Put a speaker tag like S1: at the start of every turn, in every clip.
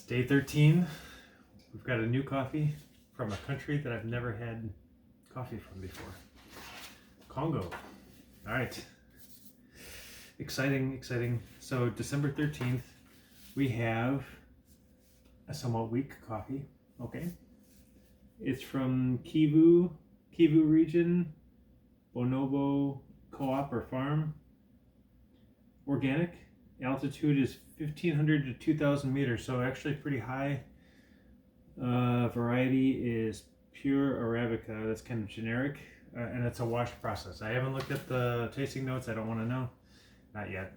S1: Day 13. We've got a new coffee from a country that I've never had coffee from before. Congo. All right. Exciting, exciting. So December 13th, we have a somewhat weak coffee. Okay. It's from Kivu region, Bonobo Co-op or Farm. Organic. Altitude is 1,500 to 2,000 meters, so actually pretty high. Variety is pure Arabica. That's kind of generic, and it's a wash process. I haven't looked at the tasting notes. I don't want to know. Not yet.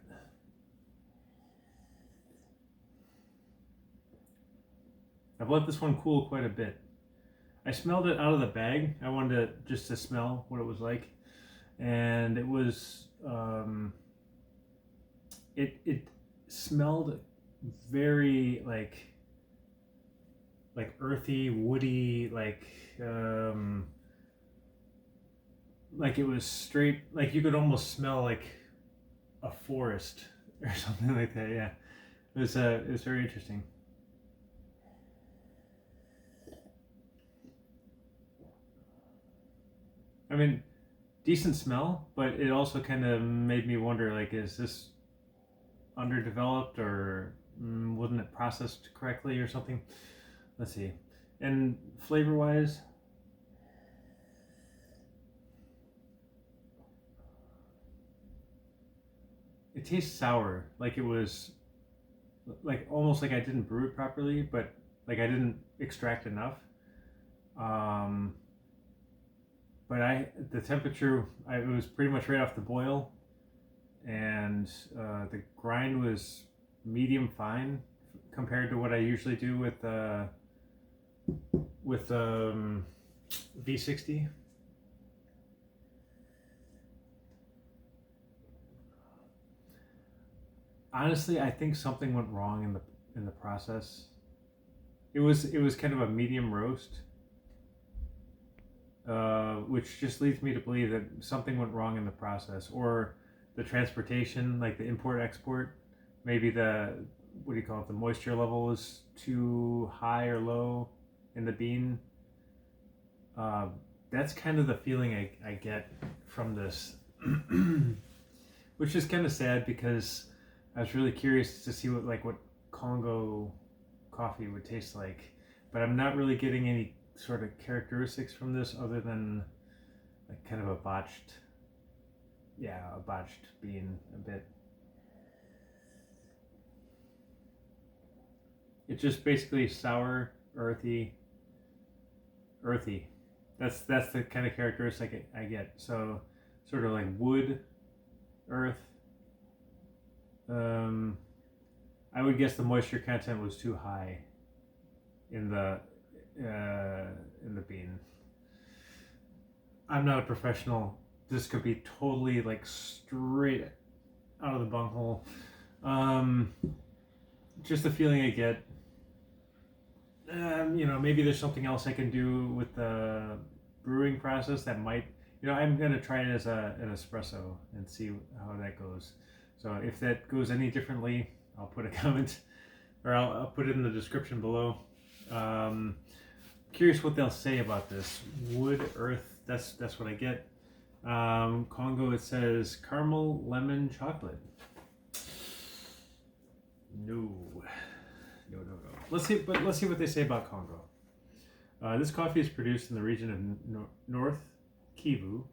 S1: I've let this one cool quite a bit. I smelled it out of the bag. I wanted to smell what it was like, and it was it smelled very like earthy, woody, like it was straight, like you could almost smell like a forest or something like that. Yeah, it was very interesting. I mean, decent smell, but it also kind of made me wonder, like, is this underdeveloped or wasn't it processed correctly or something? Let's see. And flavor wise, it tastes sour, like it was like almost like I didn't brew it properly, but like I didn't extract enough. Um, but the temperature, it was pretty much right off the boil, and the grind was medium fine compared to what I usually do with V60. Honestly, I think something went wrong in the process. It was kind of a medium roast, which just leads me to believe that something went wrong in the process, or the transportation, like the import export. Maybe what do you call it? The moisture level is too high or low in the bean. That's kind of the feeling I get from this, which is kind of sad because I was really curious to see what Congo coffee would taste like, but I'm not really getting any sort of characteristics from this other than like kind of a botched bean a bit. It's just basically sour, earthy. That's the kind of characteristic I get. So sort of like wood, earth. I would guess the moisture content was too high in the bean. I'm not a professional. This could be totally like straight out of the bunghole. Just the feeling I get. Maybe there's something else I can do with the brewing process that might. I'm gonna try it as an espresso and see how that goes. So if that goes any differently, I'll put a comment, or I'll put it in the description below. Curious what they'll say about this. Wood, earth, that's what I get. Congo, it says caramel, lemon, chocolate. No. Let's see what they say about Congo. This coffee is produced in the region of North Kivu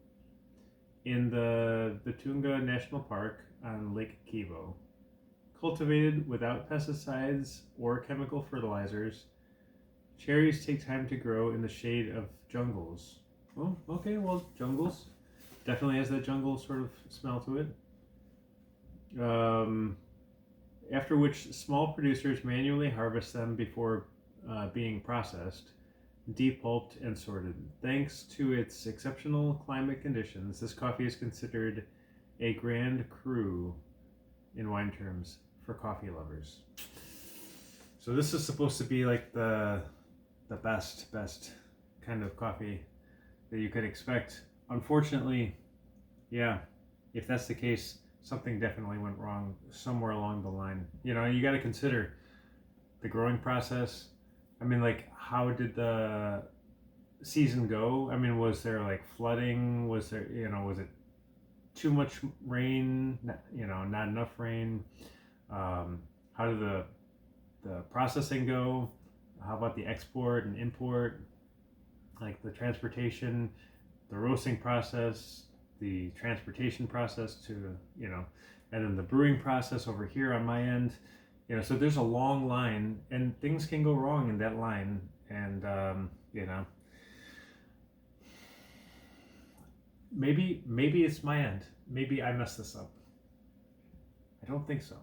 S1: in the Virunga National Park on Lake Kivu. Cultivated without pesticides or chemical fertilizers, cherries take time to grow in the shade of jungles. Oh, okay, well, jungles. Definitely has that jungle sort of smell to it. After which small producers manually harvest them before being processed, depulped, and sorted. Thanks to its exceptional climate conditions, this coffee is considered a grand cru in wine terms for coffee lovers. So this is supposed to be like the best kind of coffee that you could expect. Unfortunately, yeah, if that's the case, something definitely went wrong somewhere along the line. You got to consider the growing process. I mean, like, how did the season go? I mean, was there like flooding? Was there, was it too much rain? Not enough rain? How did the processing go? How about the export and import? Like the transportation, the roasting process, the transportation process to, and then the brewing process over here on my end. So there's a long line, and things can go wrong in that line. And, maybe it's my end. Maybe I messed this up. I don't think so.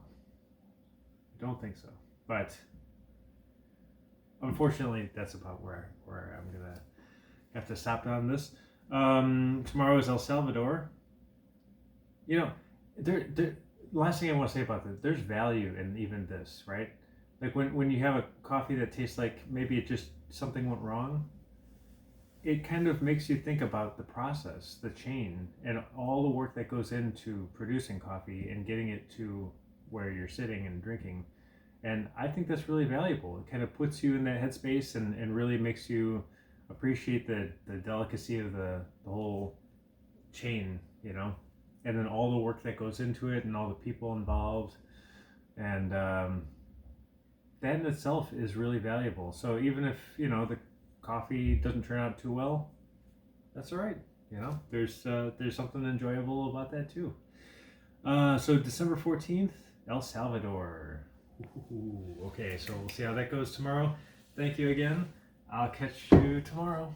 S1: But unfortunately, that's about where I'm gonna have to stop on this. Tomorrow is El Salvador. There. Last thing I want to say about this, there's value in even this, right? Like when you have a coffee that tastes like maybe it just something went wrong, it kind of makes you think about the process, the chain, and all the work that goes into producing coffee and getting it to where you're sitting and drinking. And I think that's really valuable. It kind of puts you in that headspace and really makes you appreciate the delicacy of the whole chain, and then all the work that goes into it and all the people involved. And that in itself is really valuable. So even if, the coffee doesn't turn out too well, that's all right. There's something enjoyable about that too. So December 14th, El Salvador. Ooh, okay, so we'll see how that goes tomorrow. Thank you again. I'll catch you tomorrow.